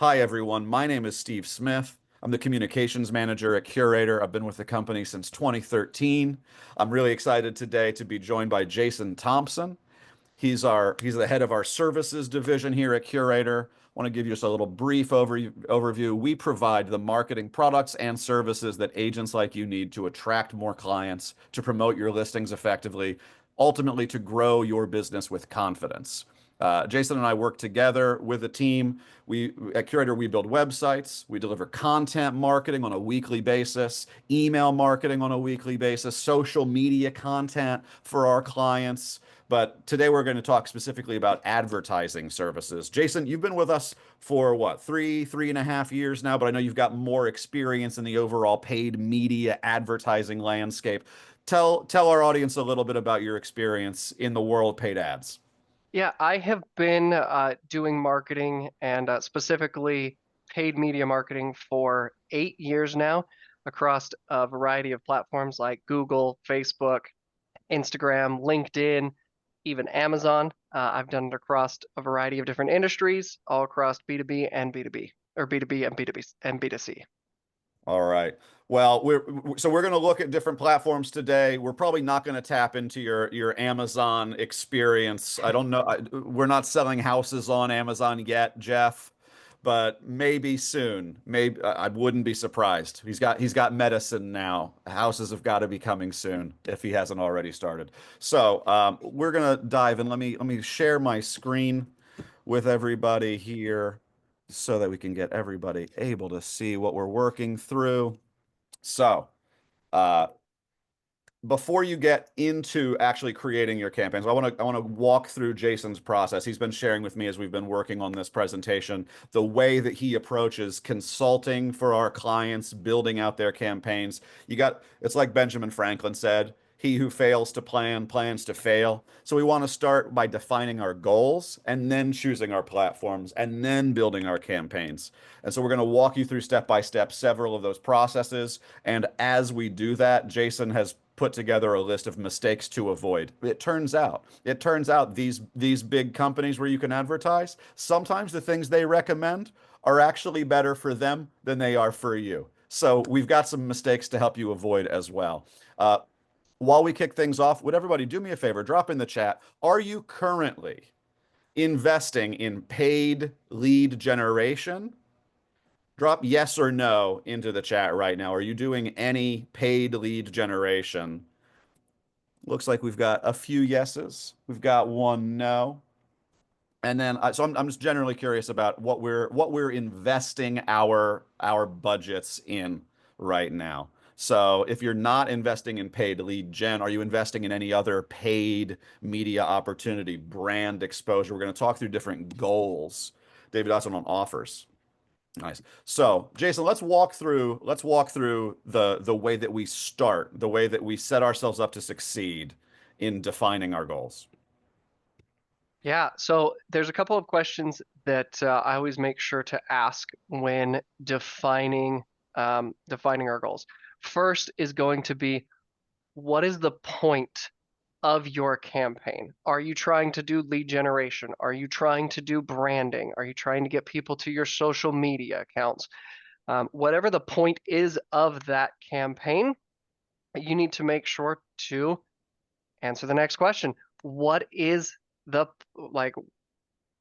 Hi, everyone. My name is Steve Smith. I'm the communications manager at Curaytor. I've been with the company since 2013. I'm really excited today to be joined by Jason Thompson. He's the head of our services division here at Curaytor. I want to give you just a little brief overview. We provide the marketing products and services that agents like you need to attract more clients, to promote your listings effectively, ultimately to grow your business with confidence. Jason and I work together with a team. At Curaytor, we build websites, we deliver content marketing on a weekly basis, email marketing on a weekly basis, social media content for our clients. But today we're going to talk specifically about advertising services. Jason, you've been with us for what, 3.5 years now, but I know you've got more experience in the overall paid media advertising landscape. Tell our audience a little bit about your experience in the world of paid ads. Yeah, I have been doing marketing and specifically paid media marketing for 8 years now across a variety of platforms like Google, Facebook, Instagram, LinkedIn, even Amazon. I've done it across a variety of different industries, all across B2B and B2B, or B2B and B2B and B2C. All right. Well, we're going to look at different platforms today. We're probably not going to tap into your Amazon experience. I don't know. We're not selling houses on Amazon yet, Jeff, but maybe soon. Maybe I wouldn't be surprised. He's got medicine now. Houses have got to be coming soon if he hasn't already started. So we're gonna dive in. Let me share my screen with everybody here so that we can get everybody able to see what we're working through. So, uh, before you get into actually creating your campaigns, I want to walk through Jason's process. He's been sharing with me as we've been working on this presentation, the way that he approaches consulting for our clients, building out their campaigns. It's like Benjamin Franklin said, he who fails to plan plans to fail. So we want to start by defining our goals and then choosing our platforms and then building our campaigns. And so we're going to walk you through step by step several of those processes. And as we do that, Jason has put together a list of mistakes to avoid. It turns out these big companies where you can advertise, sometimes the things they recommend are actually better for them than they are for you. So we've got some mistakes to help you avoid as well. While we kick things off, would everybody do me a favor? Drop in the chat. Are you currently investing in paid lead generation? Drop yes or no into the chat right now. Are you doing any paid lead generation? Looks like we've got a few yeses. We've got one no. And then I'm just generally curious about what we're investing our budgets in right now. So if you're not investing in paid lead gen, are you investing in any other paid media opportunity, brand exposure? We're going to talk through different goals. David Dawson on offers. Nice. So, Jason, let's walk through the way that we start, the way that we set ourselves up to succeed in defining our goals. Yeah, so there's a couple of questions that I always make sure to ask when defining our goals. First is going to be, what is the point of your campaign? Are you trying to do lead generation? Are you trying to do branding? Are you trying to get people to your social media accounts? Whatever the point is of that campaign, you need to make sure to answer the next question. What is the like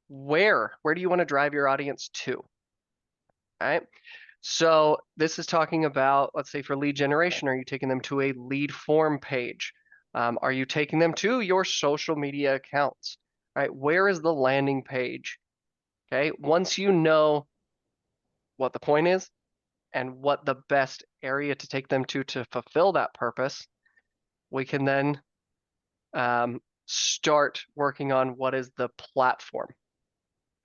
where do you want to drive your audience to? All right. So this is talking about, let's say for lead generation, are you taking them to a lead form page? Are you taking them to your social media accounts? All right. Where is the landing page? Okay. Once you know what the point is and what the best area to take them to fulfill that purpose, we can then start working on what is the platform.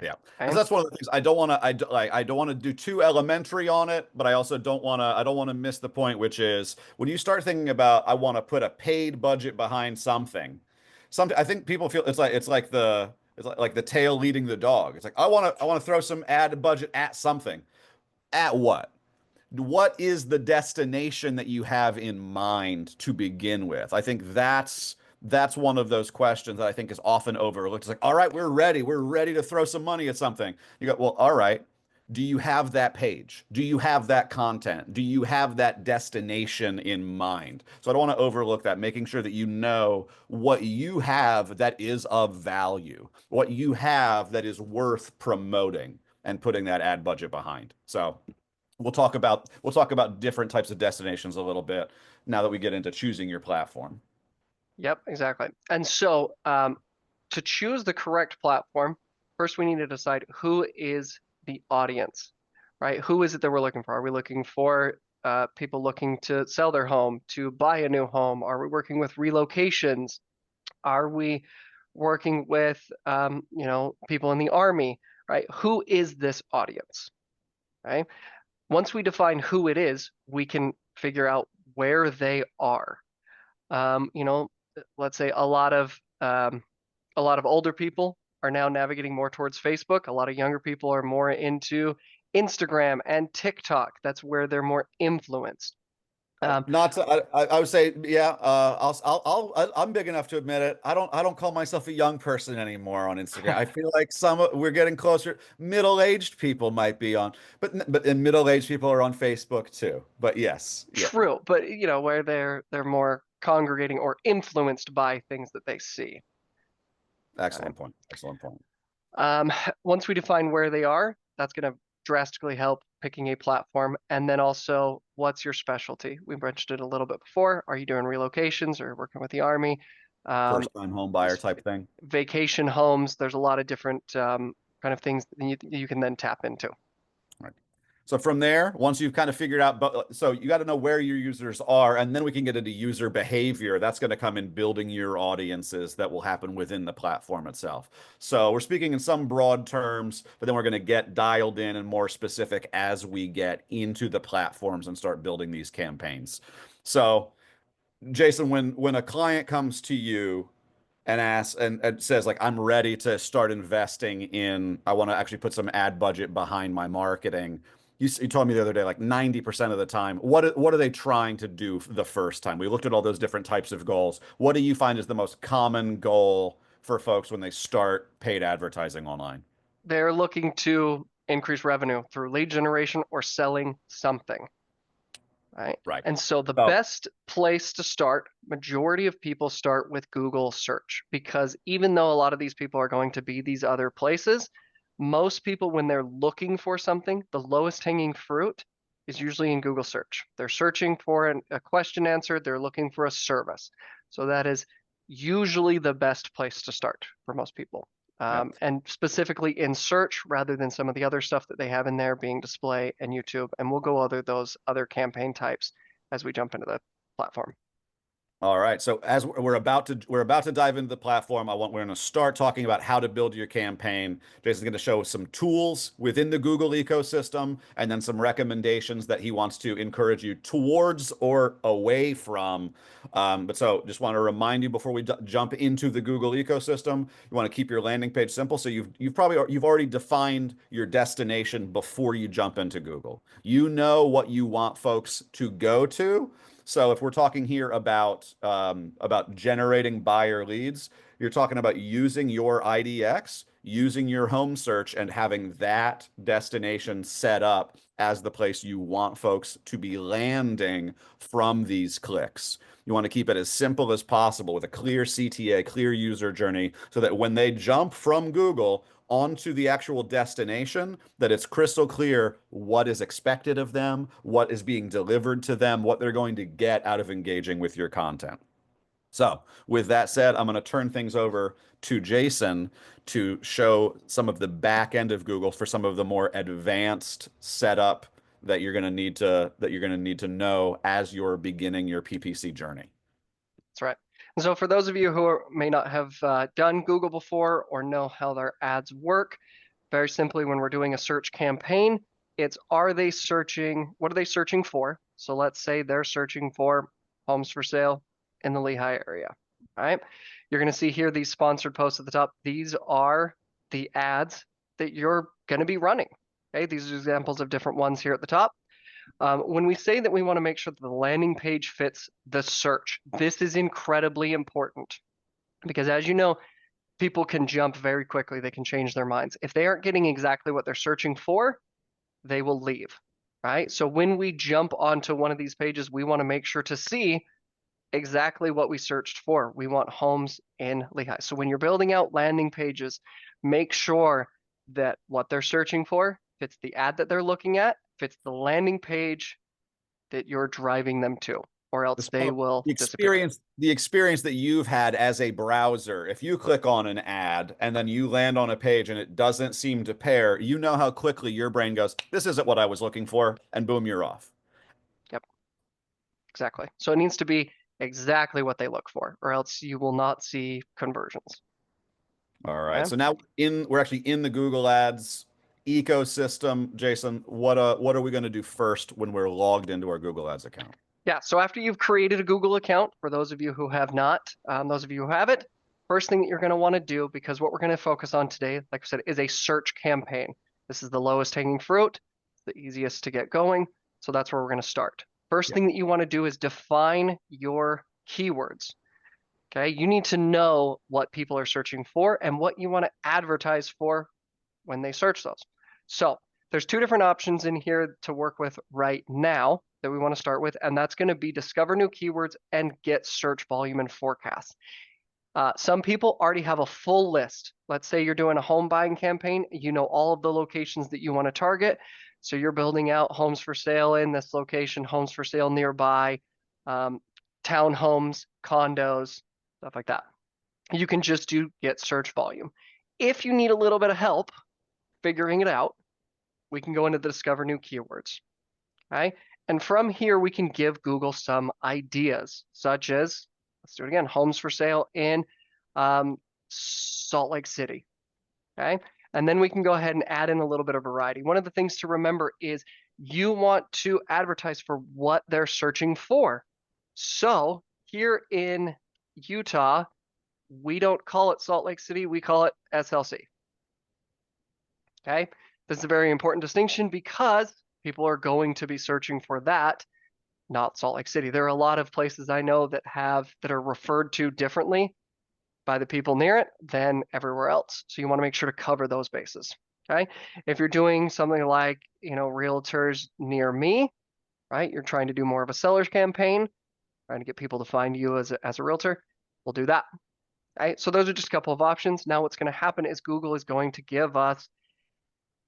Yeah, because Okay. that's one of the things I don't want to. I don't want to do too elementary on it, but I also don't want to. I don't want to miss the point, which is when you start thinking about I want to put a paid budget behind something. Something I think people feel it's like the tail leading the dog. It's like I want to throw some ad budget at something. At what? What is the destination that you have in mind to begin with? I think that's one of those questions that I think is often overlooked. It's like, all right, we're ready. We're ready to throw some money at something. You go, well, all right. Do you have that page? Do you have that content? Do you have that destination in mind? So I don't want to overlook that, making sure that you know what you have that is of value, what you have that is worth promoting and putting that ad budget behind. So we'll talk about different types of destinations a little bit now that we get into choosing your platform. Yep, exactly. And so to choose the correct platform, first we need to decide who is the audience, right? Who is it that we're looking for? Are we looking for people looking to sell their home, to buy a new home? Are we working with relocations? Are we working with people in the army, right? Who is this audience, right? Once we define who it is, we can figure out where they are. Um, you know, let's say a lot of older people are now navigating more towards Facebook. A lot of younger people are more into Instagram and TikTok. That's where they're more influenced. Um, Not to, I would say, yeah, I'm big enough to admit it. I don't call myself a young person anymore on Instagram. I feel like we're getting closer. Middle-aged people might be on, but and middle-aged people are on Facebook too. But yes, yeah, True, but where they're more congregating or influenced by things that they see. Right? excellent point. Excellent point. Um, Once we define where they are, that's going to drastically help picking a platform. And then also, what's your specialty? We mentioned it a little bit before. Are you doing relocations or working with the army? Um, First-time home buyer type thing. Vacation homes. There's a lot of different kind of things that you can then tap into. Right. So from there, once you've kind of figured out, but so you got to know where your users are, and then we can get into user behavior. That's going to come in building your audiences that will happen within the platform itself. So we're speaking in some broad terms, but then we're going to get dialed in and more specific as we get into the platforms and start building these campaigns. So, Jason, when a client comes to you and asks and says like I'm ready to start investing in I want to actually put some ad budget behind my marketing. You told me the other day like 90% of the time what are they trying to do the first time? We looked at all those different types of goals. What do you find is the most common goal for folks when they start paid advertising online? They're looking to increase revenue through lead generation or selling something. Right. Right. And so the So best place to start, majority of people start with Google search because even though a lot of these people are going to be these other places, most people, when they're looking for something, the lowest hanging fruit is usually in Google search. They're searching for a question answered, they're looking for a service. So that is usually the best place to start for most people. yeah. And specifically in search rather than some of the other stuff that they have in there being display and YouTube. And we'll go over those other campaign types as we jump into the platform. All right. So as we're about to dive into the platform, we're going to start talking about how to build your campaign. Jason's going to show some tools within the Google ecosystem and then some recommendations that he wants to encourage you towards or away from. But so just want to remind you before we jump into the Google ecosystem, you want to keep your landing page simple. So you've already defined your destination before you jump into Google. You know what you want folks to go to. So if we're talking here about generating buyer leads, you're talking about using your IDX, using your home search, and having that destination set up as the place you want folks to be landing from these clicks. You want to keep it as simple as possible with a clear CTA, clear user journey, so that when they jump from Google onto the actual destination, that it's crystal clear what is expected of them, what is being delivered to them, what they're going to get out of engaging with your content. So, with that said, I'm going to turn things over to Jason to show some of the back end of Google for some of the more advanced setup that you're going to need to know as you're beginning your PPC journey. That's right. And so for those of you who may not have done Google before or know how their ads work, very simply, when we're doing a search campaign, it's what are they searching for? So let's say they're searching for homes for sale in the Lehigh area. All right. You're going to see here these sponsored posts at the top. These are the ads that you're going to be running. Okay. These are examples of different ones here at the top. When we say that we want to make sure that the landing page fits the search, this is incredibly important because as you know, people can jump very quickly. They can change their minds. If they aren't getting exactly what they're searching for, they will leave, right? So when we jump onto one of these pages, we want to make sure to see exactly what we searched for. We want homes in Lehigh. So when you're building out landing pages, make sure that what they're searching for fits the ad that they're looking at, fits the landing page that you're driving them to, or else they So will disappear. the experience that you've had as a browser, if you click on an ad and then you land on a page and it doesn't seem to pair, you know how quickly your brain goes, this isn't what I was looking for, and boom, you're off. Yep, exactly. So it needs to be exactly what they look for, or else you will not see conversions. All right. Okay. So now we're actually in the Google Ads ecosystem. Jason, what are we going to do first when we're logged into our Google Ads account? Yeah, so after you've created a Google account, for those of you who have not, those of you who have it, first thing that you're going to want to do, because what we're going to focus on today, like I said, is a search campaign. This is the lowest hanging fruit, the easiest to get going. So that's where we're going to start. First Yeah. thing that you want to do is define your keywords. Okay, you need to know what people are searching for and what you want to advertise for when they search those. So there's two different options in here to work with right now that we want to start with, and that's going to be discover new keywords and get search volume and forecasts. Some people already have a full list. Let's say you're doing a home buying campaign, you know all of the locations that you want to target. So you're building out homes for sale in this location, homes for sale nearby, townhomes, condos, stuff like that. You can just do get search volume. If you need a little bit of help figuring it out, we can go into the discover new keywords. Okay. And from here, we can give Google some ideas, such as, let's do it again, homes for sale in Salt Lake City. Okay. And then we can go ahead and add in a little bit of variety. One of the things to remember is you want to advertise for what they're searching for. So here in Utah, we don't call it Salt Lake City, we call it SLC. Okay. This is a very important distinction because people are going to be searching for that, not Salt Lake City. There are a lot of places I know that are referred to differently by the people near it than everywhere else. So you want to make sure to cover those bases. Okay. If you're doing something like, realtors near me, right? You're trying to do more of a seller's campaign, trying to get people to find you as a realtor, we'll do that. Right. So those are just a couple of options. Now what's going to happen is Google is going to give us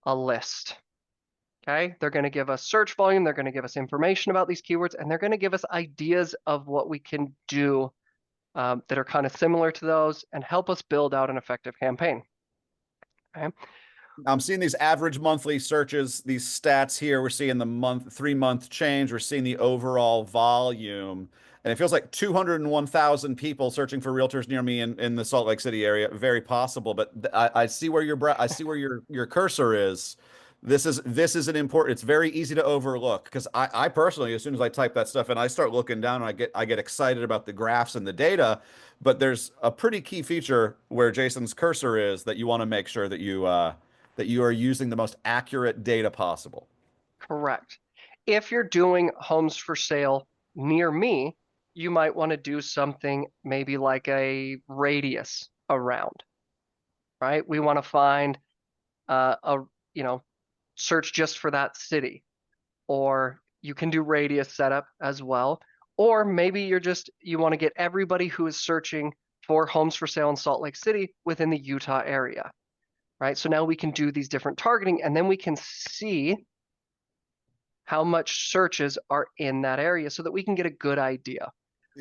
a list. Okay, they're going to give us search volume, they're going to give us information about these keywords, and they're going to give us ideas of what we can do that are kind of similar to those and help us build out an effective campaign. Okay. I'm seeing these average monthly searches, these stats here. We're seeing the 3 month change. We're seeing the overall volume. And it feels like 201,000 people searching for realtors near me in the Salt Lake City area. Very possible, but I see where I see where your cursor is. This is an important. It's very easy to overlook because I personally, as soon as I type that stuff in, I start looking down and I get excited about the graphs and the data. But there's a pretty key feature where Jason's cursor is that you want to make sure that you are using the most accurate data possible. Correct. If you're doing homes for sale near me, you might want to do something maybe like a radius around, right? We want to find a, search just for that city, or you can do radius setup as well. Or maybe you want to get everybody who is searching for homes for sale in Salt Lake City within the Utah area, right? So now we can do these different targeting and then we can see how much searches are in that area so that we can get a good idea.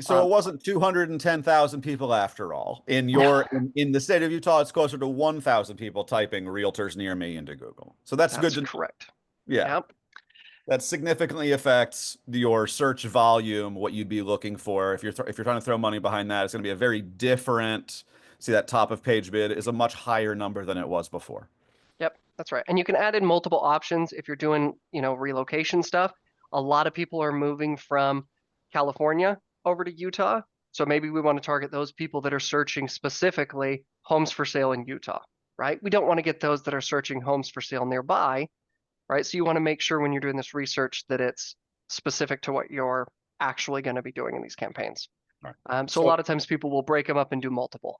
So it wasn't 210,000 people after all. No, In the state of Utah, it's closer to 1,000 people typing realtors near me into Google. So that's good that's to know. correct. Yeah. Yep, That significantly affects your search volume, what you'd be looking for. If you're trying to throw money behind that, it's going to be a very different. See that top of page bid is a much higher number than it was before. yep, that's right. And you can add in multiple options if you're doing, relocation stuff. A lot of people are moving from California over to Utah. So maybe we want to target those people that are searching specifically homes for sale in Utah, right? We don't want to get those that are searching homes for sale nearby, right? So you want to make sure when you're doing this research that it's specific to what you're actually going to be doing in these campaigns. All right. So a lot of times people will break them up and do multiple.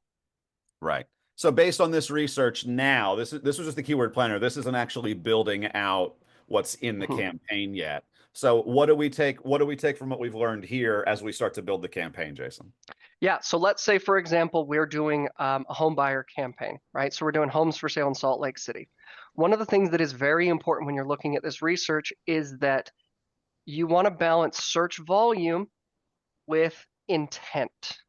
Right. So based on this research now, this was just the keyword planner. This isn't actually building out what's in the Mhm. campaign yet. So what do we take from what we've learned here as we start to build the campaign, Jason? Yeah, so let's say, for example, we're doing a home buyer campaign, right? So we're doing homes for sale in Salt Lake City. One of the things that is very important when you're looking at this research is that you want to balance search volume with intent.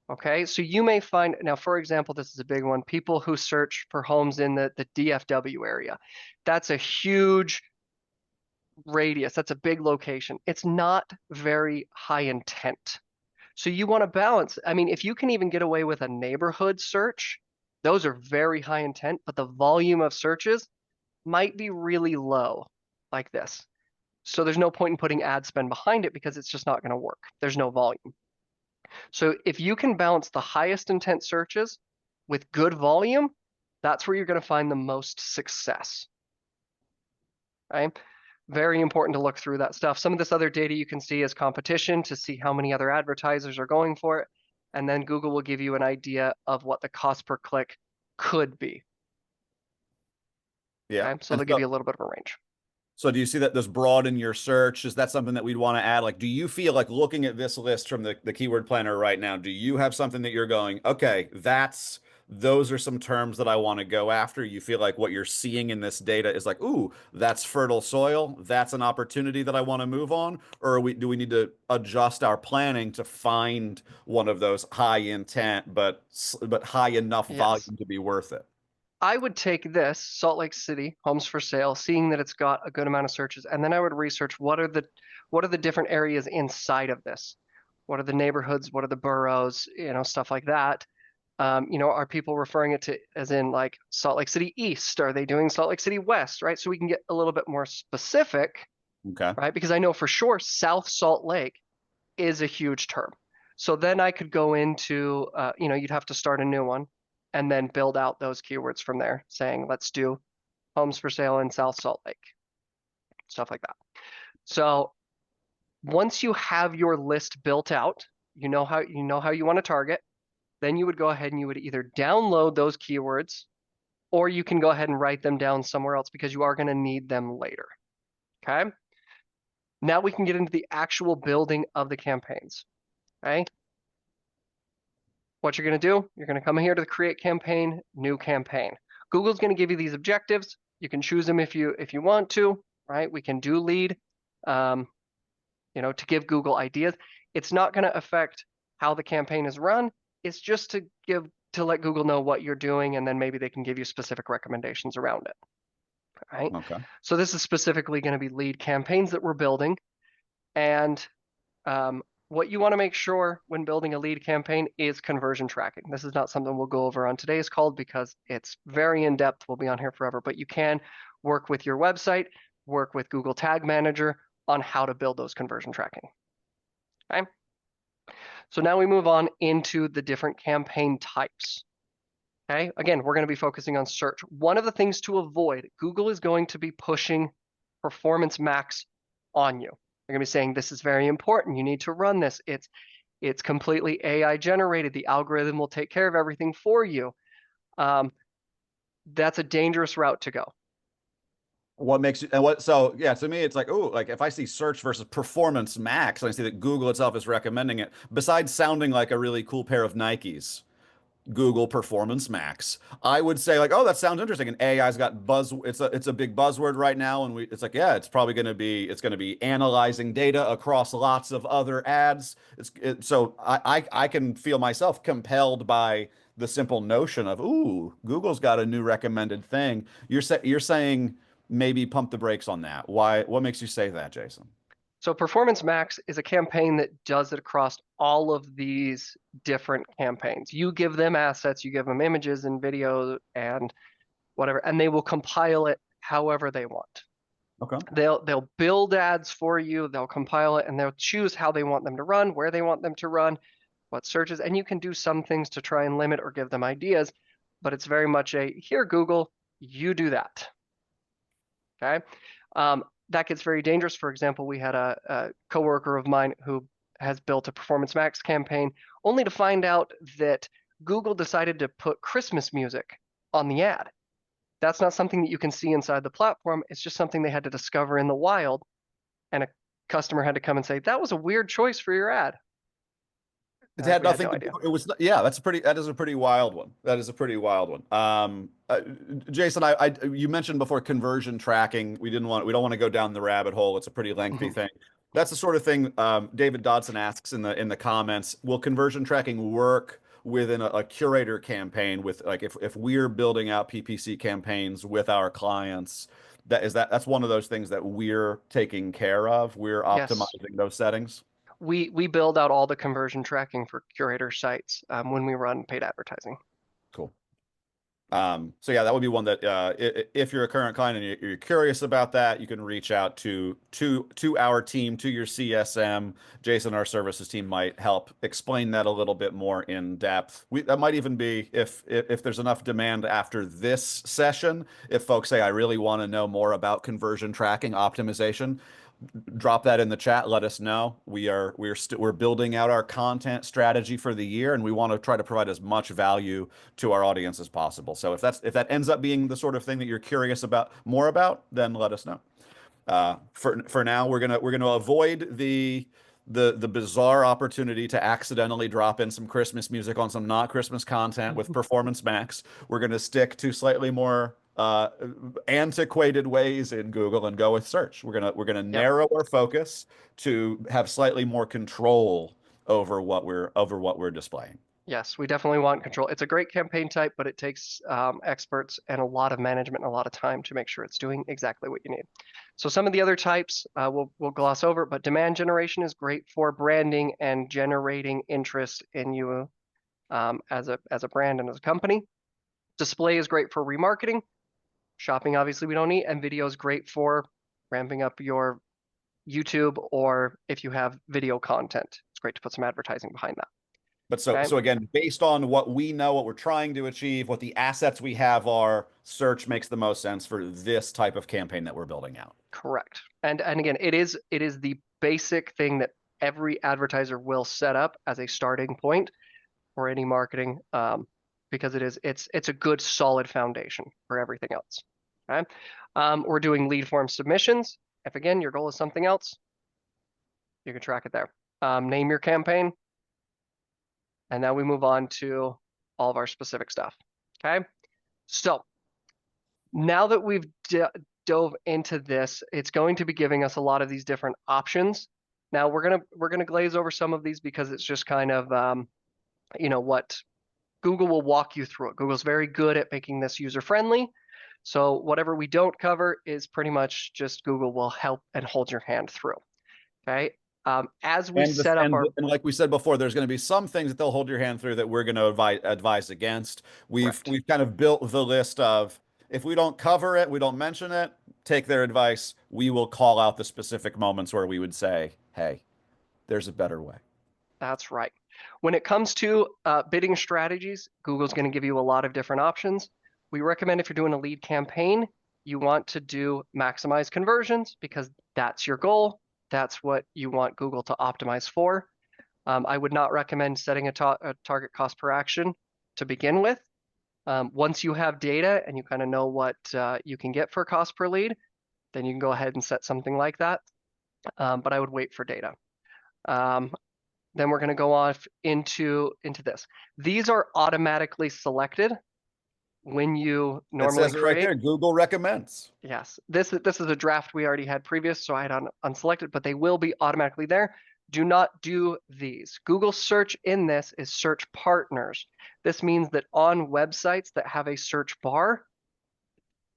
Okay, so you may find now, for example, this is a big one, people who search for homes in the DFW area. That's a huge radius, that's a big location. It's not very high intent. So you want to balance. I mean, if you can even get away with a neighborhood search, those are very high intent, but the volume of searches might be really low like this. So there's no point in putting ad spend behind it because it's just not going to work. There's no volume. So if you can balance the highest intent searches with good volume, that's where you're going to find the most success. Right? Very important to look through that stuff. Some of this other data you can see is competition to see how many other advertisers are going for it. And then Google will give you an idea of what the cost per click could be. Yeah. Okay, so And they'll give so you a little bit of a range. So do you see that this broaden your search? Is that something that we'd want to add? Like, do you feel like looking at this list from the keyword planner right now, do you have something that you're going, okay, those are some terms that I want to go after? You feel like what you're seeing in this data is like, ooh, that's fertile soil. That's an opportunity that I want to move on? Or do we need to adjust our planning to find one of those high intent, but high enough Yes. volume to be worth it? I would take this, Salt Lake City, homes for sale, seeing that it's got a good amount of searches, and then I would research what are the different areas inside of this? What are the neighborhoods? What are the boroughs? Stuff like that. Are people referring it to as in like Salt Lake City East? Are they doing Salt Lake City West, right? So we can get a little bit more specific, Okay. right? Because I know for sure South Salt Lake is a huge term. So then I could go into, you'd have to start a new one and then build out those keywords from there, saying, let's do homes for sale in South Salt Lake, stuff like that. So once you have your list built out, you know how you want to target, then you would go ahead and you would either download those keywords or you can go ahead and write them down somewhere else because you are going to need them later. Okay. Now we can get into the actual building of the campaigns. Okay. What you're going to do, you're going to come here to the create campaign, new campaign. Google's going to give you these objectives. You can choose them if you want to, right? We can do lead, to give Google ideas. It's not going to affect how the campaign is run. It's just to let Google know what you're doing, and then maybe they can give you specific recommendations around it. Right. Okay. So this is specifically going to be lead campaigns that we're building, and what you want to make sure when building a lead campaign is conversion tracking. This is not something we'll go over on today's call because it's very in depth. We'll be on here forever, but you can work with your website, work with Google Tag Manager on how to build those conversion tracking. Okay. So now we move on into the different campaign types. Okay. Again, we're going to be focusing on search. One of the things to avoid, Google is going to be pushing performance max on you. They're going to be saying this is very important. You need to run this. It's completely AI generated. The algorithm will take care of everything for you. That's a dangerous route to go. What makes you and what so yeah, to me it's like, oh, like if I see search versus performance max and I see that Google itself is recommending it, besides sounding like a really cool pair of Nikes, Google Performance Max, I would say like, oh, that sounds interesting. And AI's got it's a big buzzword right now, and it's like, yeah, it's going to be analyzing data across lots of other ads. So I can feel myself compelled by the simple notion of, ooh, Google's got a new recommended thing. You're saying maybe pump the brakes on that. Why? What makes you say that, Jason? So Performance Max is a campaign that does it across all of these different campaigns. You give them assets, you give them images and video and whatever, and they will compile it however they want. Okay. They'll build ads for you, they'll compile it, and they'll choose how they want them to run, where they want them to run, what searches, and you can do some things to try and limit or give them ideas, but it's very much here, Google, you do that. Okay. That gets very dangerous. For example, we had a coworker of mine who has built a Performance Max campaign only to find out that Google decided to put Christmas music on the ad. That's not something that you can see inside the platform. It's just something they had to discover in the wild, and a customer had to come and say, that was a weird choice for your ad. It Like had we had nothing no to do. idea. It was, yeah, that is a pretty wild one. That is a pretty wild one. Jason, you mentioned before conversion tracking. We don't want to go down the rabbit hole. It's a pretty lengthy Mhm. thing. That's the sort of thing David Dodson asks in the comments. Will conversion tracking work within a Curaytor campaign with like if we're building out PPC campaigns with our clients? That's one of those things that we're taking care of. We're Yes, optimizing those settings. we build out all the conversion tracking for Curaytor sites when we run paid advertising. Cool. So yeah, that would be one that if you're a current client and you're curious about that, you can reach out to our team, to your CSM. Jason, our services team, might help explain that a little bit more in depth. That might even be if there's enough demand after this session. If folks say, I really want to know more about conversion tracking optimization, drop that in the chat. Let us know. We're building out our content strategy for the year, and we want to try to provide as much value to our audience as possible. So if that ends up being the sort of thing that you're curious about more about, then let us know. For now, we're gonna avoid the bizarre opportunity to accidentally drop in some Christmas music on some not Christmas content with Performance Max. We're gonna stick to slightly more antiquated ways in Google and go with search. We're gonna Yep. narrow our focus to have slightly more control over what we're displaying. Yes, we definitely want control. It's a great campaign type, but it takes experts and a lot of management and a lot of time to make sure it's doing exactly what you need. So some of the other types we'll gloss over, but demand generation is great for branding and generating interest in you as a brand and as a company. Display is great for remarketing. Shopping, obviously, we don't need, and video is great for ramping up your YouTube or if you have video content. It's great to put some advertising behind that. But so Okay. so again, based on what we know, what we're trying to achieve, what the assets we have are, search makes the most sense for this type of campaign that we're building out. Correct. And again, it is the basic thing that every advertiser will set up as a starting point for any marketing, because it's a good solid foundation for everything else. Okay. We're doing lead form submissions. If again your goal is something else, you can track it there. Name your campaign, and now we move on to all of our specific stuff. Okay. So now that we've dove into this, it's going to be giving us a lot of these different options. Now we're gonna glaze over some of these because it's just kind of what Google will walk you through it. Google's very good at making this user friendly. So whatever we don't cover is pretty much just Google will help and hold your hand through. Okay. As we And set up our and like we said before, there's going to be some things that they'll hold your hand through that we're going to advise against. correct. We've kind of built the list of if we don't cover it, we don't mention it, take their advice. We will call out the specific moments where we would say, "Hey, there's a better way." That's right. When it comes to bidding strategies, Google's going to give you a lot of different options. We recommend if you're doing a lead campaign, you want to do maximize conversions because that's your goal. That's what you want Google to optimize for. I would not recommend setting a target cost per action to begin with. Once you have data and you kind of know what you can get for cost per lead, then you can go ahead and set something like that. But I would wait for data. Um, then we're going to go off into this. These are automatically selected when you It normally says it right create. there. Google recommends. Yes, this is a draft we already had previous, so I had unselected, but they will be automatically there. Do not do these. Google search in this is search partners. This means that on websites that have a search bar,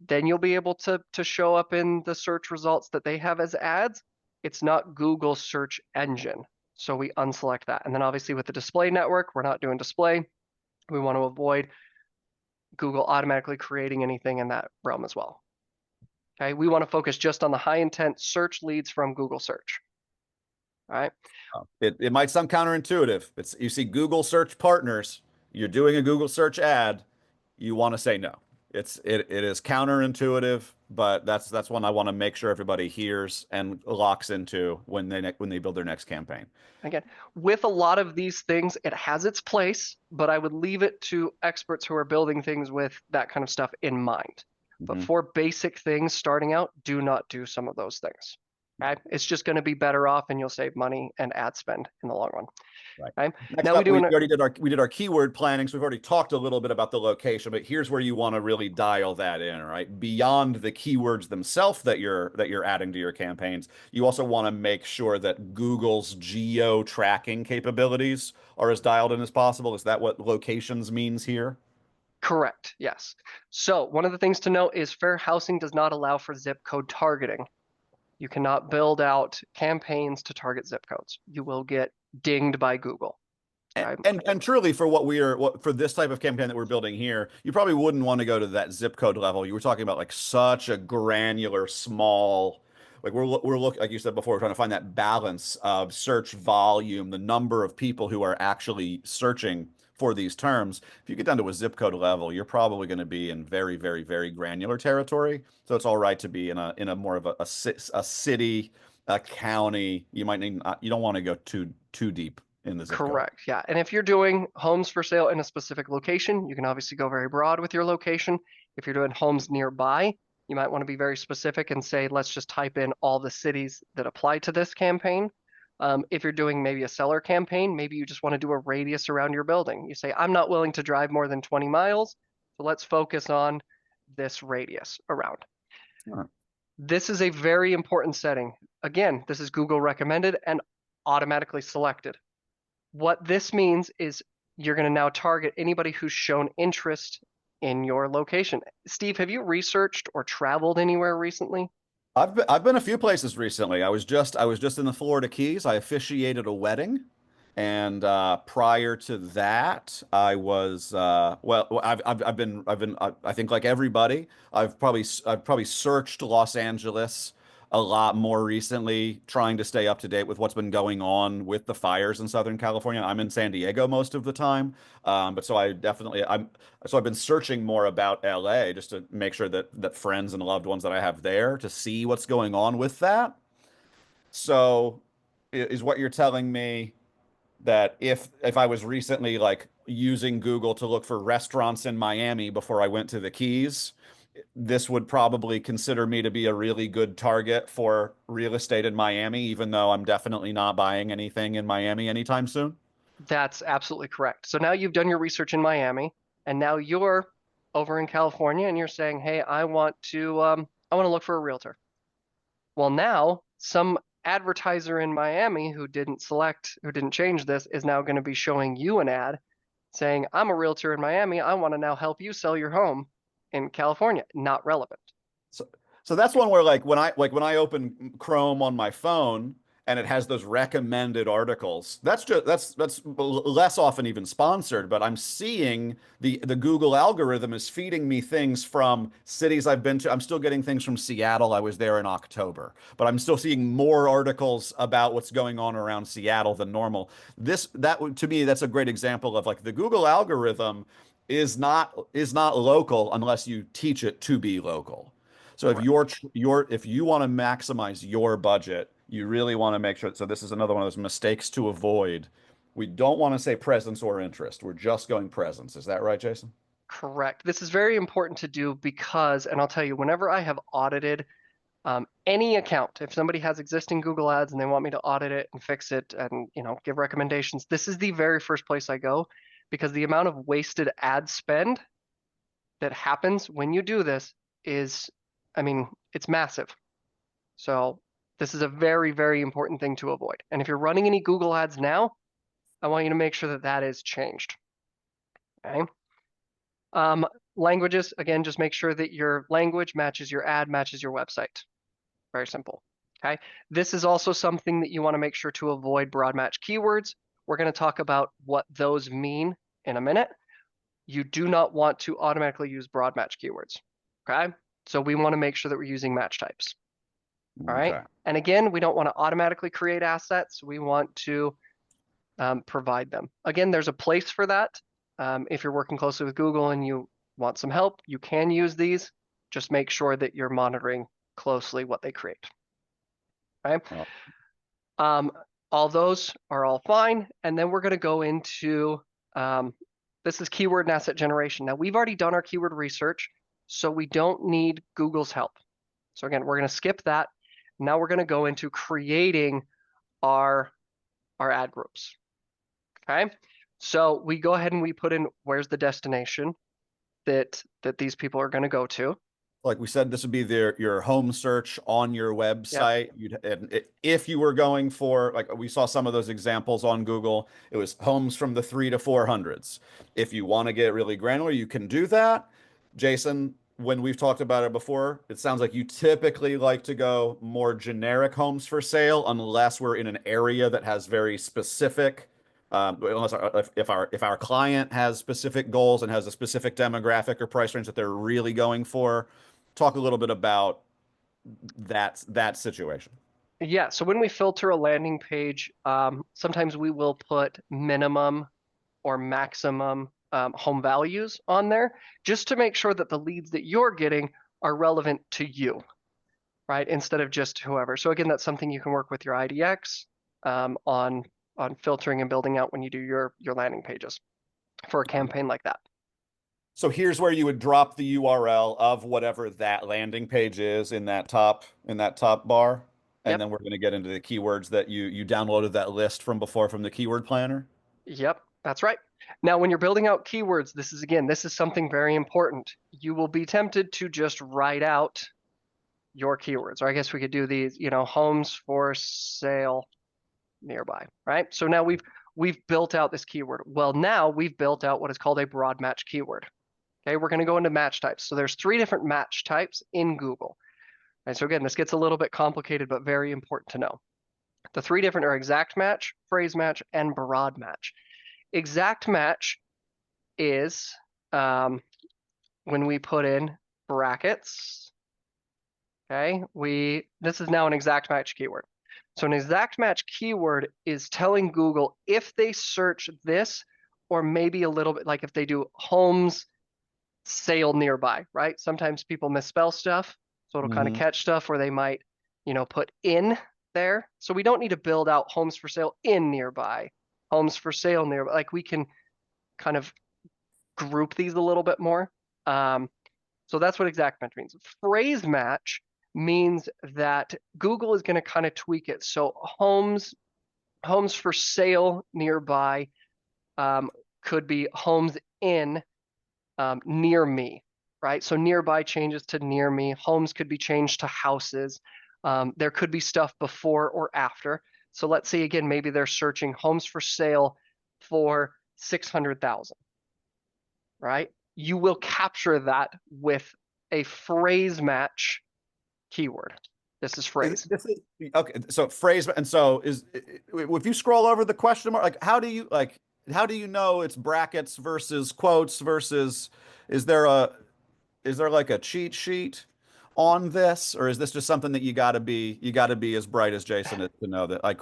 then you'll be able to show up in the search results that they have as ads. It's not Google search engine. So we unselect that. And then obviously with the display network, we're not doing display. We want to avoid Google automatically creating anything in that realm as well. Okay, we want to focus just on the high intent search leads from Google search. All right. It might sound counterintuitive. It's you see Google search partners, you're doing a Google search ad, you want to say no. It is counterintuitive, but that's one I want to make sure everybody hears and locks into when they build their next campaign. Again, with a lot of these things, it has its place, but I would leave it to experts who are building things with that kind of stuff in mind. But Mhm. for basic things starting out, do not do some of those things. Okay? It's just going to be better off and you'll save money and ad spend in the long run. Right. Okay? Next Now we up, do we an we did our keyword planning, so we've already talked a little bit about the location, but here's where you want to really dial that in, right? Beyond the keywords themselves that you're adding to your campaigns, you also want to make sure that Google's geo tracking capabilities are as dialed in as possible. Is that what locations means here? correct, yes. So one of the things to note is fair housing does not allow for zip code targeting. You cannot build out campaigns to target zip codes. You will get dinged by Google. Okay? And truly for for this type of campaign that we're building here, you probably wouldn't want to go to that zip code level. You were talking about like such a granular, small, like we're looking, like you said before, we're trying to find that balance of search volume, the number of people who are actually searching for these terms. If you get down to a zip code level, you're probably going to be in very, very, very granular territory. So it's all right to be in a more of a city, a county. You might need, you don't want to go too deep in the zip code. Correct, yeah. And if you're doing homes for sale in a specific location, you can obviously go very broad with your location. If you're doing homes nearby, you might want to be very specific and say, let's just type in all the cities that apply to this campaign. If you're doing maybe a seller campaign, maybe you just want to do a radius around your building. You say, I'm not willing to drive more than 20 miles, so let's focus on this radius around. Sure. This is a very important setting. Again, this is Google recommended and automatically selected. What this means is you're going to now target anybody who's shown interest in your location. Steve, have you researched or traveled anywhere recently? I've been a few places recently. I was just in the Florida Keys. I officiated a wedding, and prior to that, I was I think like everybody, I've probably searched Los Angeles a lot more recently, trying to stay up to date with what's been going on with the fires in Southern California. I'm in San Diego most of the time, but so I definitely I've been searching more about LA just to make sure that friends and loved ones that I have there to see what's going on with that. So is what you're telling me that if I was recently like using Google to look for restaurants in Miami before I went to the Keys, this would probably consider me to be a really good target for real estate in Miami, even though I'm definitely not buying anything in Miami anytime soon? That's absolutely correct. So now you've done your research in Miami, and now you're over in California, and you're saying, "Hey, I want to look for a realtor." Well, now some advertiser in Miami who didn't change this, is now going to be showing you an ad saying, I'm a realtor in Miami. I want to now help you sell your home in California. Not relevant. So, so that's one where like when I open Chrome on my phone and it has those recommended articles, that's less often even sponsored, but I'm seeing the Google algorithm is feeding me things from cities I've been to. I'm still getting things from Seattle. I was there in October, but I'm still seeing more articles about what's going on around Seattle than normal. To me, that's a great example of like the Google algorithm is not local unless you teach it to be local. So if Correct. if you want to maximize your budget, you really want to make sure. So this is another one of those mistakes to avoid. We don't want to say presence or interest. We're just going presence. Is that right, Jason? Correct. This is very important to do because, and I'll tell you, whenever I have audited any account, if somebody has existing Google Ads and they want me to audit it and fix it and give recommendations, this is the very first place I go because the amount of wasted ad spend that happens when you do this is, I mean, it's massive. So this is a very, very important thing to avoid. And if you're running any Google ads now, I want you to make sure that that is changed. Okay. Um, Languages, again, just make sure that your language matches your ad, matches your website. Very simple. Okay. This is also something that you want to make sure to avoid broad match keywords. We're going to talk about what those mean in a minute. You do not want to automatically use broad match keywords. Okay. So we want to make sure that we're using match types. All right. Okay. And again, we don't want to automatically create assets. We want to provide them. Again, there's a place for that. If you're working closely with Google and you want some help, you can use these. Just make sure that you're monitoring closely what they create. Okay. Oh, Um, all those are all fine. And then we're going to go into this is keyword and asset generation. Now, we've already done our keyword research. so we don't need Google's help. So again, we're going to skip that. Now we're going to go into creating our ad groups. Okay. So we go ahead and we put in where's the destination that these people are going to go to. Like we said, this would be your home search on your Yep. website. If you were going for, like we saw some of those examples on Google, it was homes from the 3 to 400s. If you want to get really granular, you can do that. Jason, when we've talked about it before, it sounds like you typically like to go more generic homes for sale, unless we're in an area that has very specific, unless if our client has specific goals and has a specific demographic or price range that they're really going for. Talk a little bit about that situation. Yeah. So when we filter a landing page, sometimes we will put minimum or maximum home values on there just to make sure that the leads that you're getting are relevant to you, right? Instead of just whoever. So again, that's something you can work with your IDX on filtering and building out when you do your landing pages for a campaign like that. So here's where you would drop the URL of whatever that landing page is in that top bar. And Yep. then we're going to get into the keywords that you downloaded that list from before from the keyword planner. Yep, that's right. Now, when you're building out keywords, this is something very important. You will be tempted to just write out your keywords, or I guess we could do these, homes for sale nearby, right? So now we've built out this keyword. Well, now we've built out what is called a broad match keyword. Okay, we're going to go into match types. So there's 3 different match types in Google. And so again, this gets a little bit complicated, but very important to know. The 3 different are exact match, phrase match, and broad match. Exact match is when we put in brackets. Okay, this is now an exact match keyword. So an exact match keyword is telling Google if they search this, or maybe a little bit like if they do homes sale nearby, right? Sometimes people misspell stuff, so it'll kind of Mm-hmm. catch stuff where they might, put in there. So we don't need to build out homes for sale in nearby, homes for sale nearby. Like we can kind of group these a little bit more. So that's what exact match means. Phrase match means that Google is going to kind of tweak it. So homes for sale nearby could be homes in near me, right? So nearby changes to near me. Homes could be changed to houses. There could be stuff before or after. So let's say again, maybe they're searching homes for sale for 600,000, right? You will capture that with a phrase match keyword. This is phrase. This is okay. So phrase, and so if you scroll over the question mark, how do you know it's brackets versus quotes versus is there a is there like a cheat sheet on this, or is this just something that you got to be as bright as Jason is to know that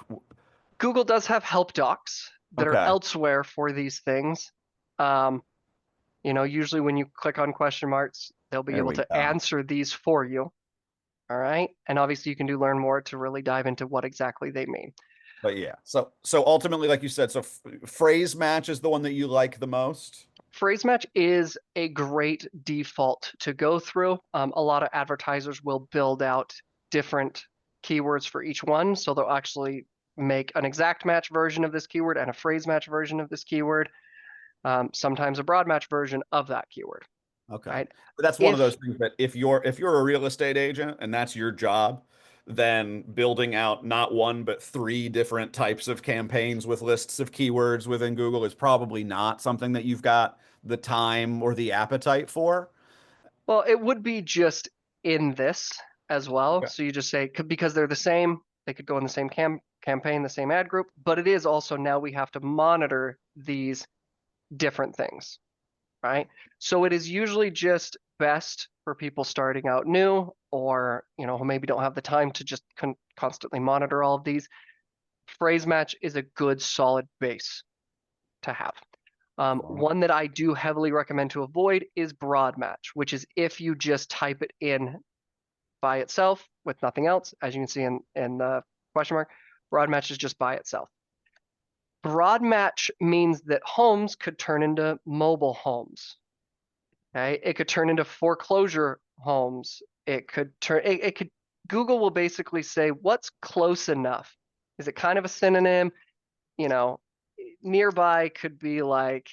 Google does have help docs that are okay, elsewhere for these things. Um, usually when you click on question marks, they'll be there able we to go. answer these for you. All right. And obviously you can do learn more to really dive into what exactly they mean. But yeah, so ultimately, like you said, so phrase match is the one that you like the most. Phrase match is a great default to go through. A lot of advertisers will build out different keywords for each one. So they'll actually make an exact match version of this keyword and a phrase match version of this keyword. Sometimes a broad match version of that keyword, Okay. right? But that's one of those If things that if you're a real estate agent and that's your job, then building out not one but 3 different types of campaigns with lists of keywords within Google is probably not something that you've got the time or the appetite for. Well, it would be just in this as well. Okay. So you just say because they're the same, they could go in the same campaign, the same ad group, but it is also now we have to monitor these different things, right? So it is usually just best for people starting out new or, who maybe don't have the time to just constantly monitor all of these. Phrase match is a good solid base to have. One that I do heavily recommend to avoid is broad match, which is if you just type it in by itself with nothing else, as you can see in the question mark, broad match is just by itself. Broad match means that homes could turn into mobile homes. Okay. It could turn into foreclosure homes. It could turn, it could, Google will basically say, what's close enough? Is it kind of a synonym? You know, nearby could be like,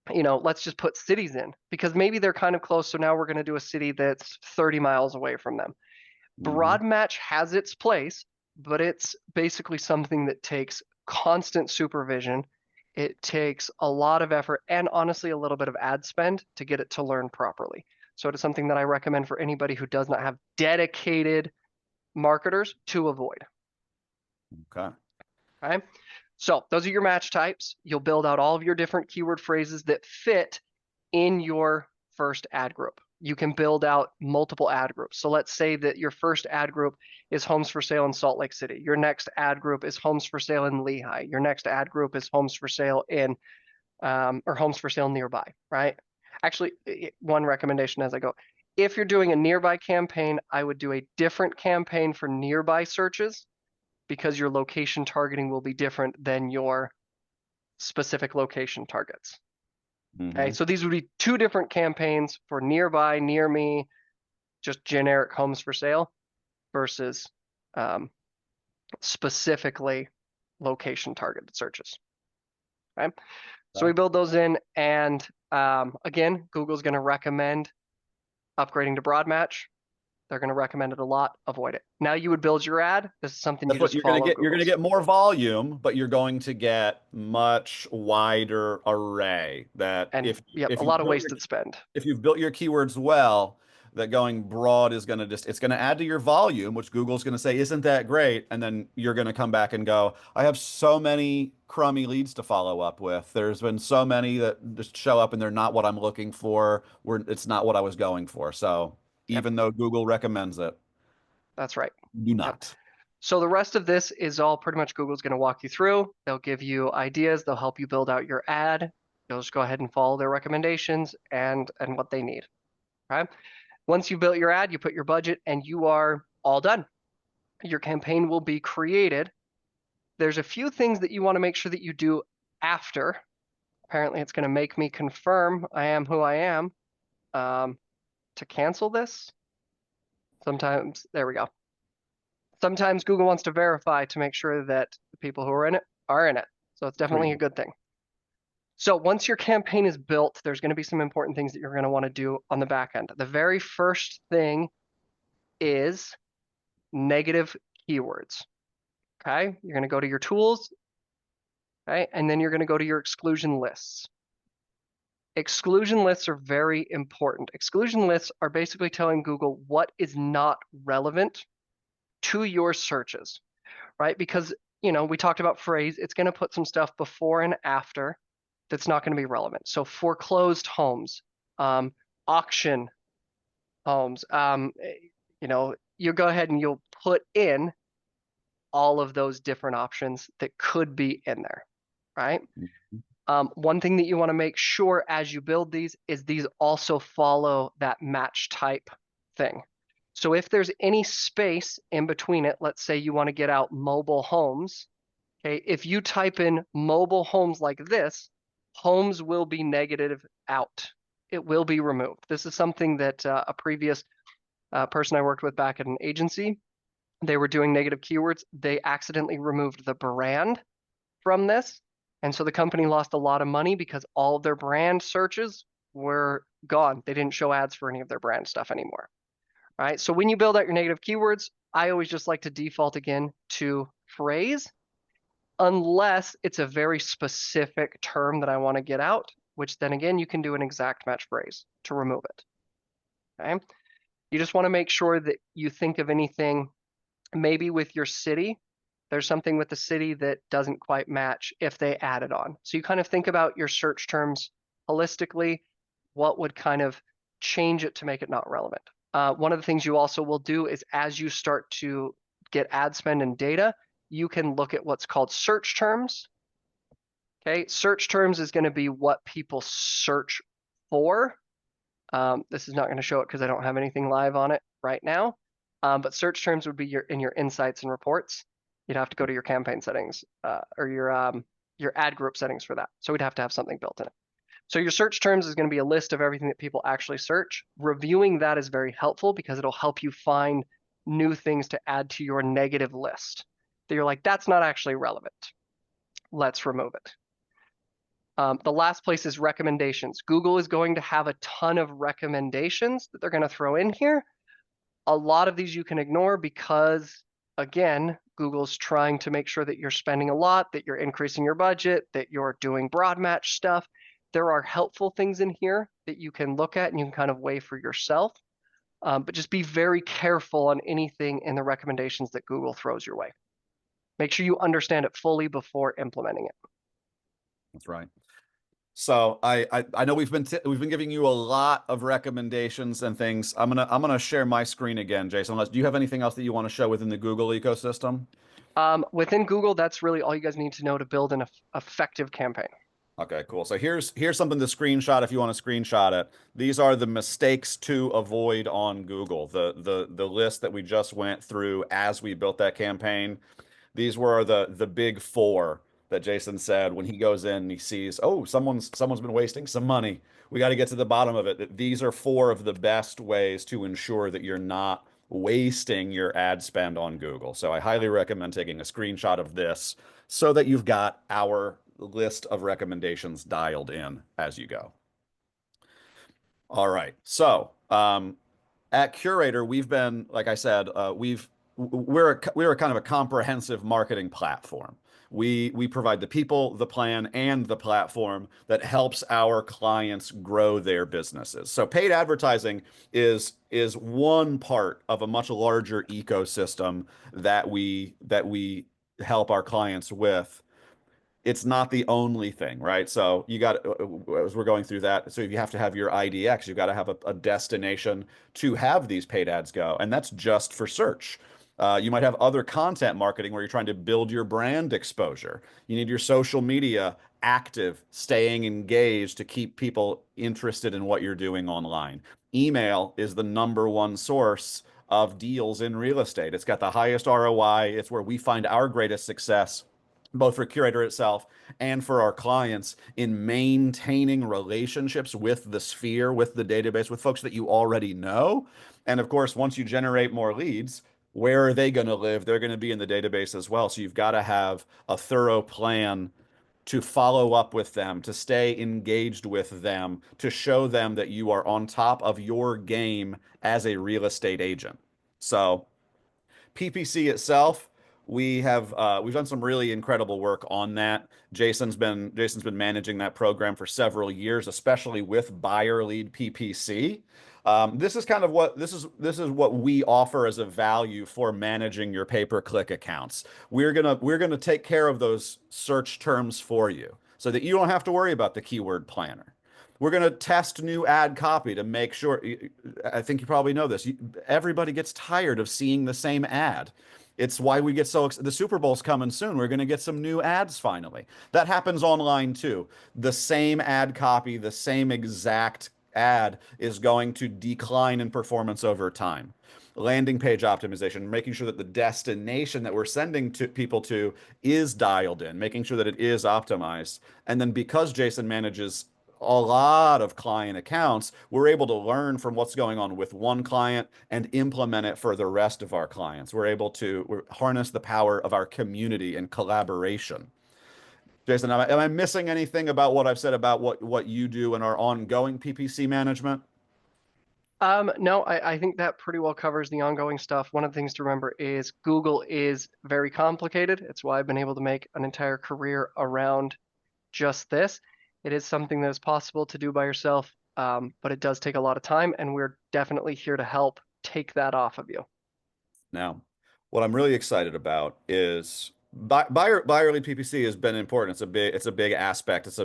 let's just put cities in because maybe they're kind of close. So now we're going to do a city that's 30 miles away from them. Hmm. Broad match has its place, but it's basically something that takes constant supervision. It takes a lot of effort and honestly a little bit of ad spend to get it to learn properly. So it is something that I recommend for anybody who does not have dedicated marketers to avoid. Okay. Okay. So those are your match types. You'll build out all of your different keyword phrases that fit in your first ad group. You can build out multiple ad groups. So let's say that your first ad group is homes for sale in Salt Lake City. Your next ad group is homes for sale in Lehigh. Your next ad group is homes for sale in or homes for sale nearby, right? Actually, one recommendation as I go. If you're doing a nearby campaign, I would do a different campaign for nearby searches because your location targeting will be different than your specific location targets. Okay, Hmm. so these would be two different campaigns for nearby, near me, just generic homes for sale versus um, specifically location targeted searches. Okay, so we Okay. build those in, and again, Google's going to recommend upgrading to broad match. They're going to recommend it a lot. Avoid it. Now you would build your ad. This is something you That's what just you're going to follow get. You're going to Google's. get more volume, but you're going to get much wider array. That And yep, a lot of wasted spend. if you've built your keywords well, that going broad is going to just it's going to add to your volume, which Google's going to say isn't that great, and then you're going to come back and go, I have so many crummy leads to follow up with. There's been so many that just show up and they're not what I'm looking for. It's not what I was going for. So Yep, even though Google recommends it, that's right. do Yep. not. So the rest of this is all pretty much Google's going to walk you through. They'll give you ideas. They'll help you build out your ad. You'll just go ahead and follow their recommendations and what they need. Okay. Once you built your ad, you put your budget, and you are all done. Your campaign will be created. There's a few things that you want to make sure that you do after. Apparently, it's going to make me confirm I am who I am. To cancel this, sometimes there we go. Sometimes Google wants to verify to make sure that the people who are in it are in it. So it's Pretty definitely a good. good thing. So once your campaign is built, there's going to be some important things that you're going to want to do on the back end. The very first thing is negative keywords. Okay. You're going to go to your tools. Okay. And then you're going to go to your exclusion lists. Exclusion lists are very important. Exclusion lists are basically telling Google what is not relevant to your searches, right? Because, we talked about phrase, it's going to put some stuff before and after that's not going to be relevant. So foreclosed homes, auction homes, you go ahead and you'll put in all of those different options that could be in there, right? Mhm. One thing that you want to make sure as you build these is these also follow that match type thing. So if there's any space in between it, let's say you want to get out mobile homes, okay, if you type in mobile homes like this, homes will be negative out. It will be removed. This is something that a previous person I worked with back at an agency, they were doing negative keywords. They accidentally removed the brand from this. And so the company lost a lot of money because all of their brand searches were gone. They didn't show ads for any of their brand stuff anymore. All right. So when you build out your negative keywords, I always just like to default again to phrase, unless it's a very specific term that I want to get out, which then again, you can do an exact match phrase to remove it. Okay. You just want to make sure that you think of anything maybe with your city. There's something with the city that doesn't quite match if they add it on. So you kind of think about your search terms holistically. What would kind of change it to make it not relevant? One of the things you also will do is as you start to get ad spend and data, you can look at what's called search terms. Okay, search terms is going to be what people search for. This is not going to show it because I don't have anything live on it right now. But search terms would be in your insights and reports. You'd have to go to your campaign settings or your ad group settings for that. So we'd have to have something built in it. So your search terms is going to be a list of everything that people actually search. Reviewing that is very helpful because it'll help you find new things to add to your negative list that you're like, that's not actually relevant. Let's remove it. The last place is recommendations. Google is going to have a ton of recommendations that they're going to throw in here. A lot of these you can ignore because, again, Google's trying to make sure that you're spending a lot, that you're increasing your budget, that you're doing broad match stuff. There are helpful things in here that you can look at and you can kind of weigh for yourself. But just be very careful on anything in the recommendations that Google throws your way. Make sure you understand it fully before implementing it. That's right. So I know we've been giving you a lot of recommendations and things. I'm gonna share my screen again, Jason. Do you have anything else that you want to show within the Google ecosystem? Within Google, that's really all you guys need to know to build an effective campaign. Okay, cool. So here's something to screenshot if you want to screenshot it. These are the mistakes to avoid on Google. The list that we just went through as we built that campaign. These were the big four that Jason said when he goes in and he sees, oh, someone's been wasting some money. We got to get to the bottom of it. These are four of the best ways to ensure that you're not wasting your ad spend on Google. So I highly recommend taking a screenshot of this so that you've got our list of recommendations dialed in as you go. All right. So, at Curaytor, we've been, like I said, we're a kind of a comprehensive marketing platform. We provide the people, the plan, and the platform that helps our clients grow their businesses. So paid advertising is one part of a much larger ecosystem that we help our clients with. It's not the only thing, right? So you got, as we're going through that, so you have to have your IDX, you've got to have a destination to have these paid ads go, and that's just for search. You might have other content marketing where you're trying to build your brand exposure. You need your social media active, staying engaged to keep people interested in what you're doing online. Email is the number one source of deals in real estate. It's got the highest ROI. It's where we find our greatest success both for Curaytor itself and for our clients in maintaining relationships with the sphere, with the database, with folks that you already know. And of course, once you generate more leads, where are they going to live? They're going to be in the database as well. So you've got to have a thorough plan to follow up with them, to stay engaged with them, to show them that you are on top of your game as a real estate agent. So PPC itself, we've done some really incredible work on that. Jason's been managing that program for several years, especially with buyer lead PPC. This is kind of what this is what we offer as a value for managing your pay-per-click accounts. We're gonna take care of those search terms for you so that you don't have to worry about the keyword planner. We're going to test new ad copy to make sure. I think you probably know this. Everybody gets tired of seeing the same ad. It's why we get so excited. The Super Bowl's coming soon. We're going to get some new ads finally. That happens online too. The same ad copy, the same exact ad is going to decline in performance over time. Landing page optimization, making sure that the destination that we're sending to people to is dialed in, making sure that it is optimized. And then because Jason manages a lot of client accounts, we're able to learn from what's going on with one client and implement it for the rest of our clients. We're able to harness the power of our community and collaboration. Jason, am I missing anything about what I've said about what you do in our ongoing PPC management? No, I think that pretty well covers the ongoing stuff. One of the things to remember is Google is very complicated. It's why I've been able to make an entire career around just this. It is something that is possible to do by yourself, but it does take a lot of time, and we're definitely here to help take that off of you. Now, what I'm really excited about is buyer lead PPC has been important. It's a big aspect. It's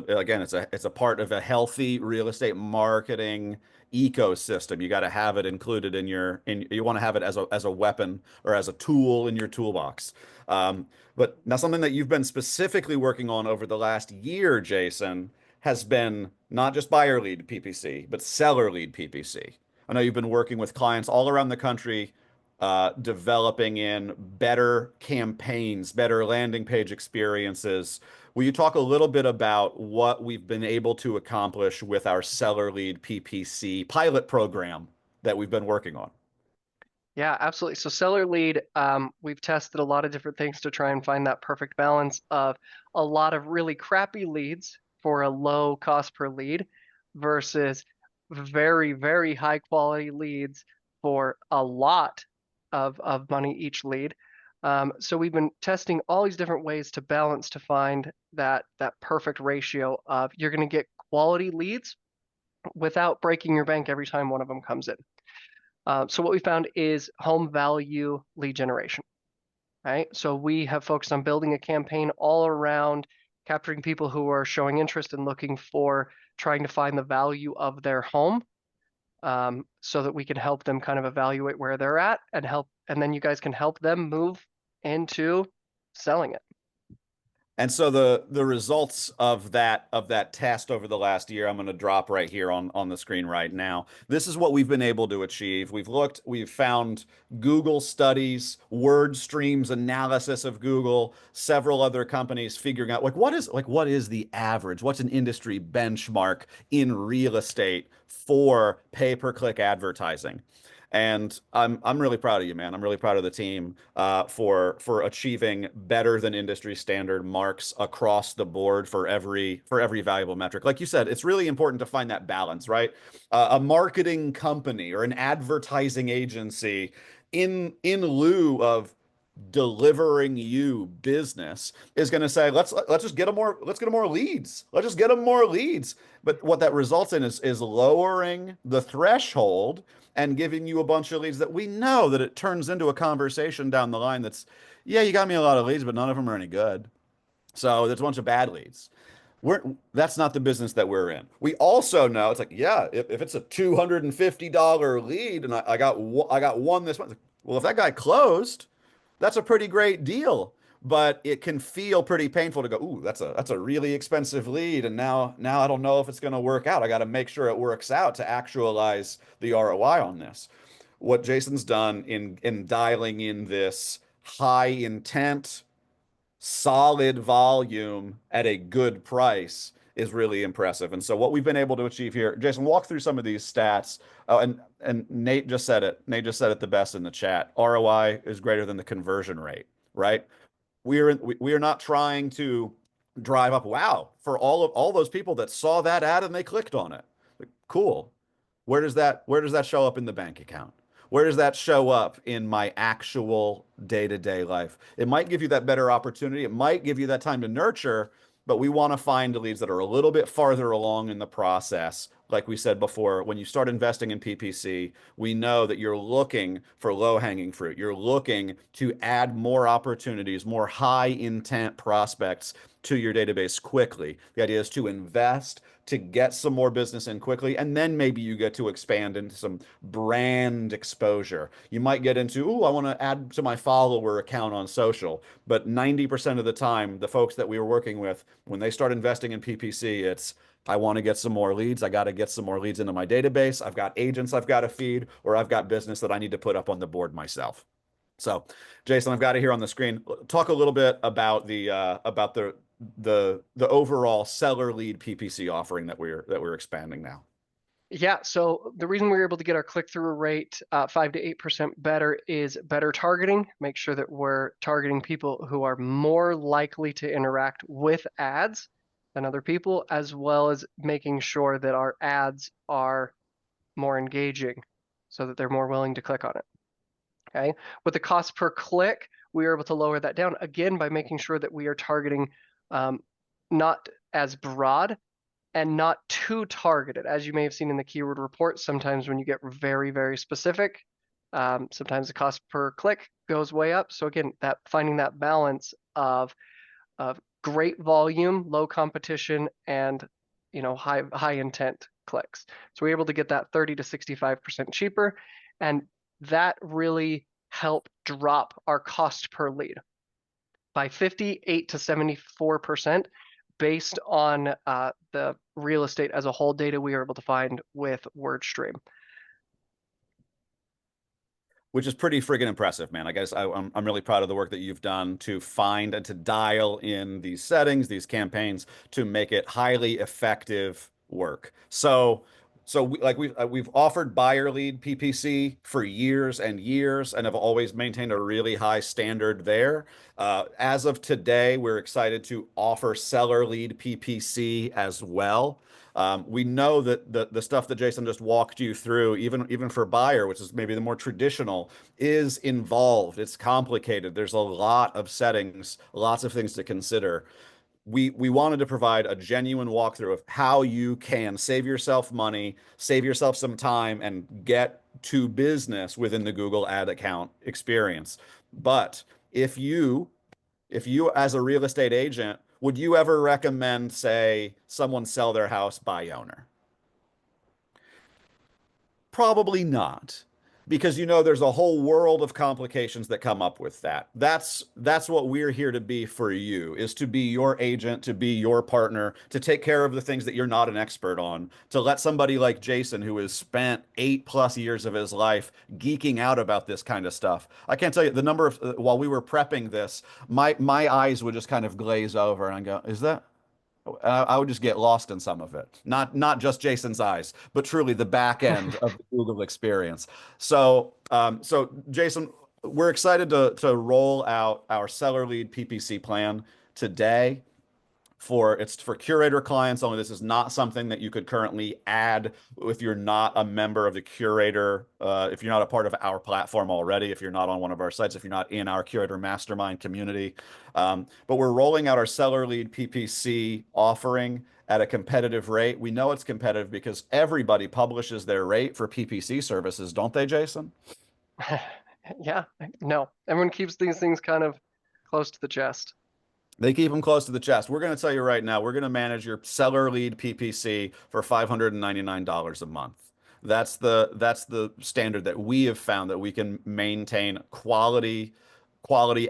a part of a healthy real estate marketing ecosystem. You got to have it included you want to have it as a weapon or as a tool in your toolbox. But now something that you've been specifically working on over the last year, Jason, has been not just buyer lead PPC, but seller lead PPC. I know you've been working with clients all around the country developing in better campaigns, better landing page experiences. Will you talk a little bit about what we've been able to accomplish with our Seller Lead PPC pilot program that we've been working on? Yeah, absolutely. So seller lead, we've tested a lot of different things to try and find that perfect balance of a lot of really crappy leads for a low cost per lead versus very, very high quality leads for a lot of money each lead. So we've been testing all these different ways to balance to find that perfect ratio of you're going to get quality leads without breaking your bank every time one of them comes in. So what we found is home value lead generation, right? So we have focused on building a campaign all around capturing people who are showing interest and looking for trying to find the value of their home, so that we can help them kind of evaluate where they're at and help, and then you guys can help them move into selling it. And so the results of that test over the last year, I'm going to drop right here on the screen right now. This is what we've been able to achieve. We've found Google studies, word streams analysis of Google, several other companies figuring out what is the average, what's an industry benchmark in real estate for pay-per-click advertising. And I'm really proud of you, man. I'm really proud of the team for achieving better than industry standard marks across the board for every valuable metric. Like you said, it's really important to find that balance, right? A marketing company or an advertising agency in lieu of delivering you business is going to say let's just get them more let's get them more leads, let's just get them more leads. But what that results in is lowering the threshold and giving you a bunch of leads that we know that it turns into a conversation down the line that's, yeah, you got me a lot of leads but none of them are any good, so there's a bunch of bad leads. That's not the business that we're in. We also know it's like, yeah, if it's a $250 lead and I got one this month, well, if that guy closed, that's a pretty great deal. But it can feel pretty painful to go, ooh, that's a really expensive lead, and now I don't know if it's going to work out. I got to make sure it works out to actualize the ROI on this. What Jason's done in dialing in this high intent, solid volume at a good price is really impressive. And so what we've been able to achieve here, Jason, walk through some of these stats. Oh, and Nate just said it. Nate just said it the best in the chat. ROI is greater than the conversion rate, right? We are not trying to drive up wow for all those people that saw that ad and they clicked on it. Like, cool. Where does that show up in the bank account? Where does that show up in my actual day-to-day life? It might give you that better opportunity. It might give you that time to nurture, but we want to find leads that are a little bit farther along in the process. Like we said before, when you start investing in PPC, we know that you're looking for low-hanging fruit. You're looking to add more opportunities, more high-intent prospects to your database quickly. The idea is to invest, to get some more business in quickly, and then maybe you get to expand into some brand exposure. You might get into, ooh, I want to add to my follower account on social. But 90% of the time, the folks that we were working with, when they start investing in PPC, it's, I want to get some more leads. I got to get some more leads into my database. I've got agents I've got to feed, or I've got business that I need to put up on the board myself. So, Jason, I've got it here on the screen. Talk a little bit about the overall seller lead PPC offering that we're expanding now. Yeah, so the reason we were able to get our click-through rate 5 to 8% better is better targeting. Make sure that we're targeting people who are more likely to interact with ads than other people, as well as making sure that our ads are more engaging so that they're more willing to click on it. Okay. With the cost per click, we are able to lower that down again by making sure that we are targeting not as broad and not too targeted. As you may have seen in the keyword report, sometimes when you get very, very specific, sometimes the cost per click goes way up. So again, that finding that balance of great volume, low competition, and high intent clicks. So we're able to get that 30 to 65% cheaper, and that really helped drop our cost per lead by 58 to 74% based on the real estate as a whole data we were able to find with WordStream. which is pretty friggin' impressive, man. I guess I'm really proud of the work that you've done to find and to dial in these settings, these campaigns to make it highly effective work. We've offered buyer lead PPC for years and years and have always maintained a really high standard there. As of today, we're excited to offer seller lead PPC as well. We know that the stuff that Jason just walked you through, even for buyer, which is maybe the more traditional, is involved. It's complicated. There's a lot of settings, lots of things to consider. We wanted to provide a genuine walkthrough of how you can save yourself money, save yourself some time, and get to business within the Google ad account experience. But if you as a real estate agent, would you ever recommend, say, someone sell their house by owner? Probably not, because there's a whole world of complications that come up with that. That's what we're here to be for you, is to be your agent, to be your partner, to take care of the things that you're not an expert on, to let somebody like Jason, who has spent 8+ years of his life geeking out about this kind of stuff. I can't tell you the number of while we were prepping this, my eyes would just kind of glaze over and I go, is that? I would just get lost in some of it. Not just Jason's eyes, but truly the back end of the Google experience. So Jason, we're excited to roll out our seller lead PPC plan today. It's for Curaytor clients only. This is not something that you could currently add if you're not a member of the Curaytor, if you're not a part of our platform already, if you're not on one of our sites, if you're not in our Curaytor mastermind community. But we're rolling out our seller lead PPC offering at a competitive rate. We know it's competitive because everybody publishes their rate for PPC services, don't they, Jason? Yeah, no, everyone keeps these things kind of close to the chest. They keep them close to the chest. We're going to tell you right now, we're going to manage your seller lead PPC for $599 a month. That's the standard that we have found that we can maintain quality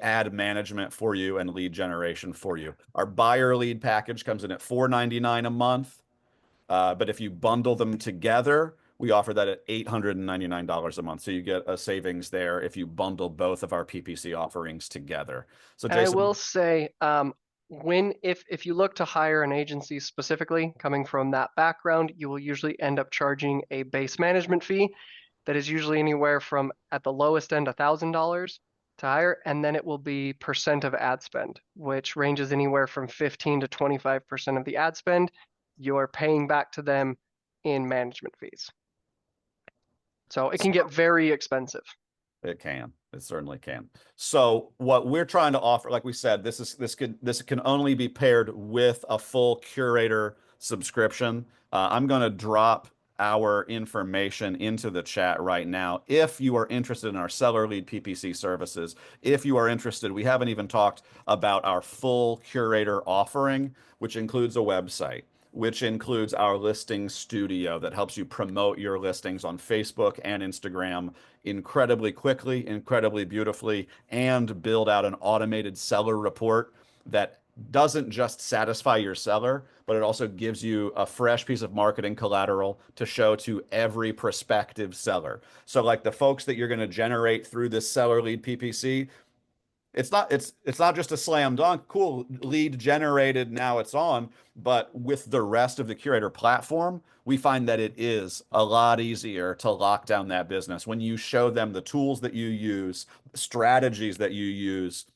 ad management for you and lead generation for you. Our buyer lead package comes in at $499 a month. But if you bundle them together, we offer that at $899 a month. So you get a savings there if you bundle both of our PPC offerings together. So And I Jason, will say, if you look to hire an agency specifically, coming from that background, you will usually end up charging a base management fee that is usually anywhere from, at the lowest end, $1,000 to hire, and then it will be percent of ad spend, which ranges anywhere from 15 to 25% of the ad spend you're paying back to them in management fees. So it can get very expensive. it can. It certainly can. So what we're trying to offer, like we said, this can only be paired with a full Curaytor subscription. I'm going to drop our information into the chat right now. If you are interested in our seller lead PPC services, if you are interested, we haven't even talked about our full Curaytor offering, which includes a website, which includes our listing studio that helps you promote your listings on Facebook and Instagram incredibly quickly, incredibly beautifully, and build out an automated seller report that doesn't just satisfy your seller, but it also gives you a fresh piece of marketing collateral to show to every prospective seller. So like the folks that you're going to generate through this seller lead PPC, it's not just a slam dunk. Cool, lead generated, now it's on. But with the rest of the Curaytor platform, we find that it is a lot easier to lock down that business when you show them the tools that you use, strategies that you use,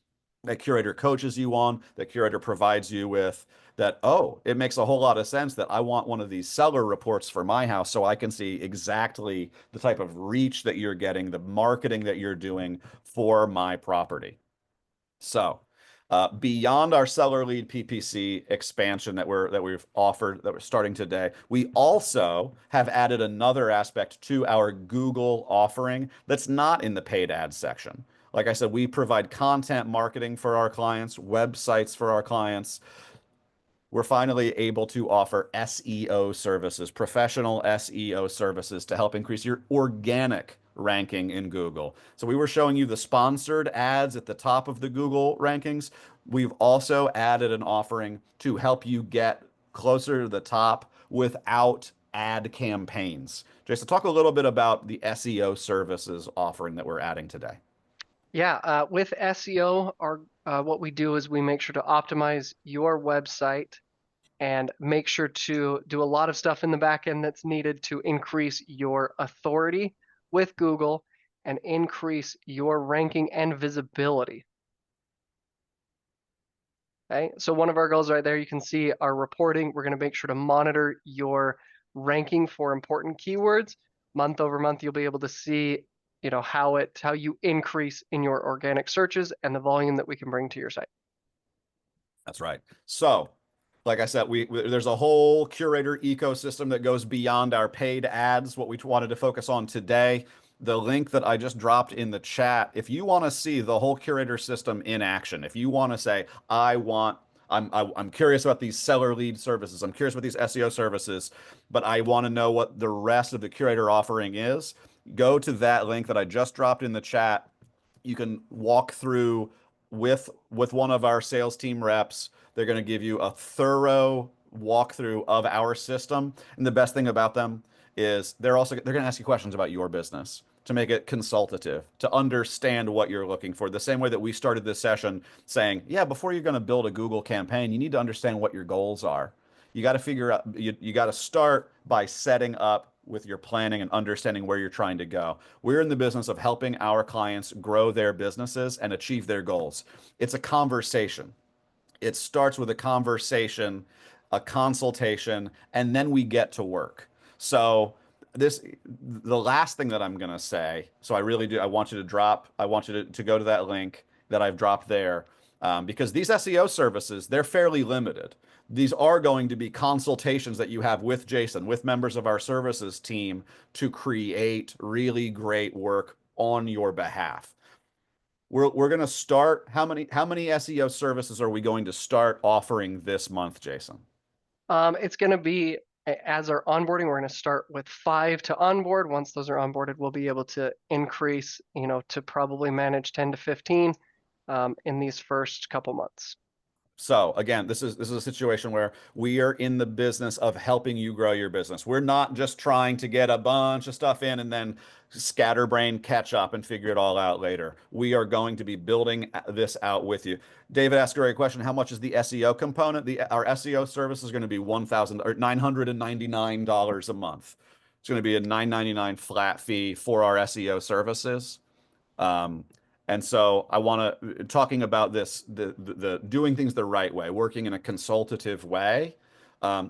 that Curaytor coaches you on, that Curaytor provides you with. That, oh, it makes a whole lot of sense that I want one of these seller reports for my house so I can see exactly the type of reach that you're getting, the marketing that you're doing for my property. So, beyond our seller lead PPC expansion that we've offered, that we're starting today, we also have added another aspect to our Google offering that's not in the paid ads section. Like I said, we provide content marketing for our clients, websites for our clients. We're finally able to offer SEO services, professional SEO services to help increase your organic ranking in Google. So we were showing you the sponsored ads at the top of the Google rankings. We've also added an offering to help you get closer to the top without ad campaigns. Jason, talk a little bit about the SEO services offering that we're adding today. Yeah, with SEO, our what we do is we make sure to optimize your website and make sure to do a lot of stuff in the back end that's needed to increase your authority with Google and increase your ranking and visibility. Okay, so one of our goals right there, you can see our reporting. We're going to make sure to monitor your ranking for important keywords. Month over month, you'll be able to see, how you increase in your organic searches and the volume that we can bring to your site. That's right. So, like I said, there's a whole Curaytor ecosystem that goes beyond our paid ads. What we wanted to focus on today, the link that I just dropped in the chat, if you want to see the whole Curaytor system in action, if you want to say, I'm curious about these seller lead services, I'm curious about these SEO services, but I want to know what the rest of the Curaytor offering is, go to that link that I just dropped in the chat. You can walk through with one of our sales team reps. They're going to give you a thorough walkthrough of our system. And the best thing about them is they're going to ask you questions about your business to make it consultative, to understand what you're looking for. The same way that we started this session saying, yeah, before you're going to build a Google campaign, you need to understand what your goals are. You got to figure out, you got to start by setting up with your planning and understanding where you're trying to go. We're in the business of helping our clients grow their businesses and achieve their goals. It's a conversation. It starts with a conversation, a consultation, and then we get to work. So the last thing that I'm going to say, so I really do, I want you to go to that link that I've dropped there, because these SEO services, they're fairly limited. These are going to be consultations that you have with Jason, with members of our services team to create really great work on your behalf. We're going to start. How many SEO services are we going to start offering this month, Jason? It's going to be, as our onboarding, we're going to start with 5 to onboard. Once those are onboarded, we'll be able to increase, to probably manage 10 to 15 in these first couple months. So again, this is a situation where we are in the business of helping you grow your business. We're not just trying to get a bunch of stuff in and then scatterbrain catch up and figure it all out later. We are going to be building this out with you. David asked a great question. How much is the SEO component? Our SEO service is going to be $999 a month. It's going to be a $999 flat fee for our SEO services. And so I want to talking about this, the doing things the right way, working in a consultative way.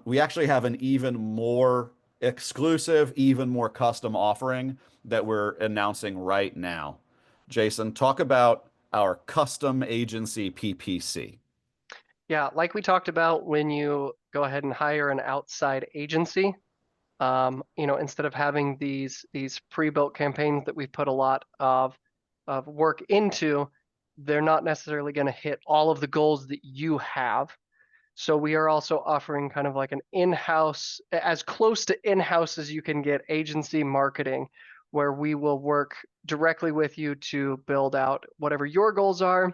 We actually have an even more exclusive, even more custom offering that we're announcing right now. Jason, talk about our custom agency PPC. Yeah, like we talked about when you go ahead and hire an outside agency, instead of having these pre-built campaigns that we've put a lot of work into, they're not necessarily going to hit all of the goals that you have. So we are also offering kind of like an in-house, as close to in-house as you can get, agency marketing, where we will work directly with you to build out whatever your goals are.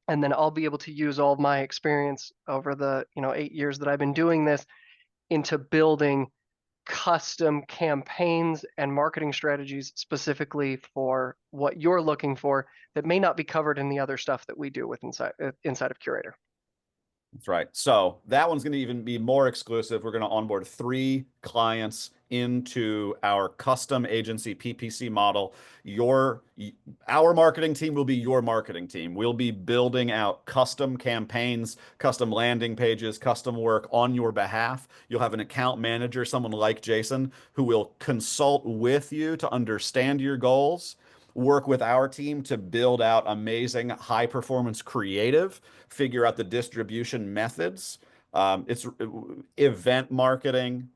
And then I'll be able to use all of my experience over the 8 years that I've been doing this into building custom campaigns and marketing strategies specifically for what you're looking for that may not be covered in the other stuff that we do with inside of Curaytor. That's right. So that one's going to even be more exclusive. We're going to onboard 3 clients into our custom agency PPC model. Our marketing team will be your marketing team. We'll be building out custom campaigns, custom landing pages, custom work on your behalf. You'll have an account manager, someone like Jason, who will consult with you to understand your goals, work with our team to build out amazing high performance creative, figure out the distribution methods. It's event marketing,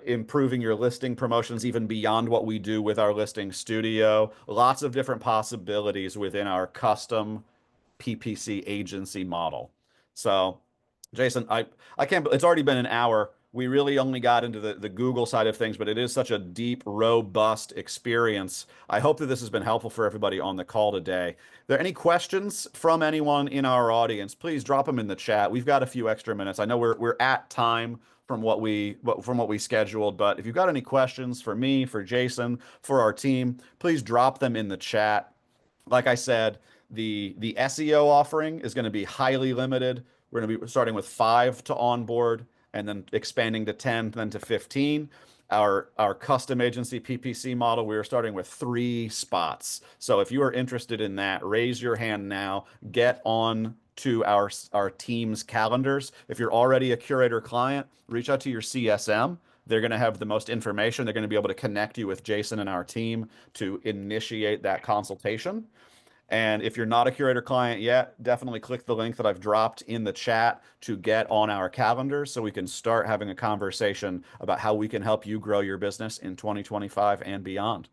improving your listing promotions even beyond what we do with our listing studio. Lots of different possibilities within our custom PPC agency model. So, Jason, I can't. It's already been an hour. We really only got into the Google side of things, but it is such a deep, robust experience. I hope that this has been helpful for everybody on the call today. Are there any questions from anyone in our audience? Please drop them in the chat. We've got a few extra minutes. I know we're at time from what we scheduled. But if you've got any questions for me, for Jason, for our team, please drop them in the chat. Like I said, the SEO offering is going to be highly limited. We're going to be starting with 5 to onboard and then expanding to 10, then to 15. Our custom agency PPC model, we are starting with 3 spots. So if you are interested in that, raise your hand now. Get on to our team's calendars. If you're already a Curaytor client, reach out to your CSM. They're going to have the most information. They're going to be able to connect you with Jason and our team to initiate that consultation. And if you're not a Curaytor client yet, definitely click the link that I've dropped in the chat to get on our calendar so we can start having a conversation about how we can help you grow your business in 2025 and beyond.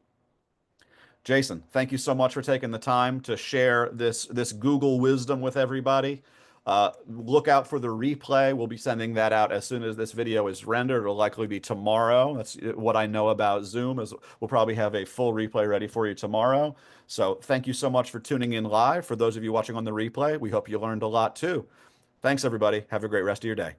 Jason, thank you so much for taking the time to share this Google wisdom with everybody. Look out for the replay. We'll be sending that out as soon as this video is rendered. It'll likely be tomorrow. That's what I know about Zoom, is we'll probably have a full replay ready for you tomorrow. So thank you so much for tuning in live. For those of you watching on the replay, we hope you learned a lot too. Thanks, everybody. Have a great rest of your day.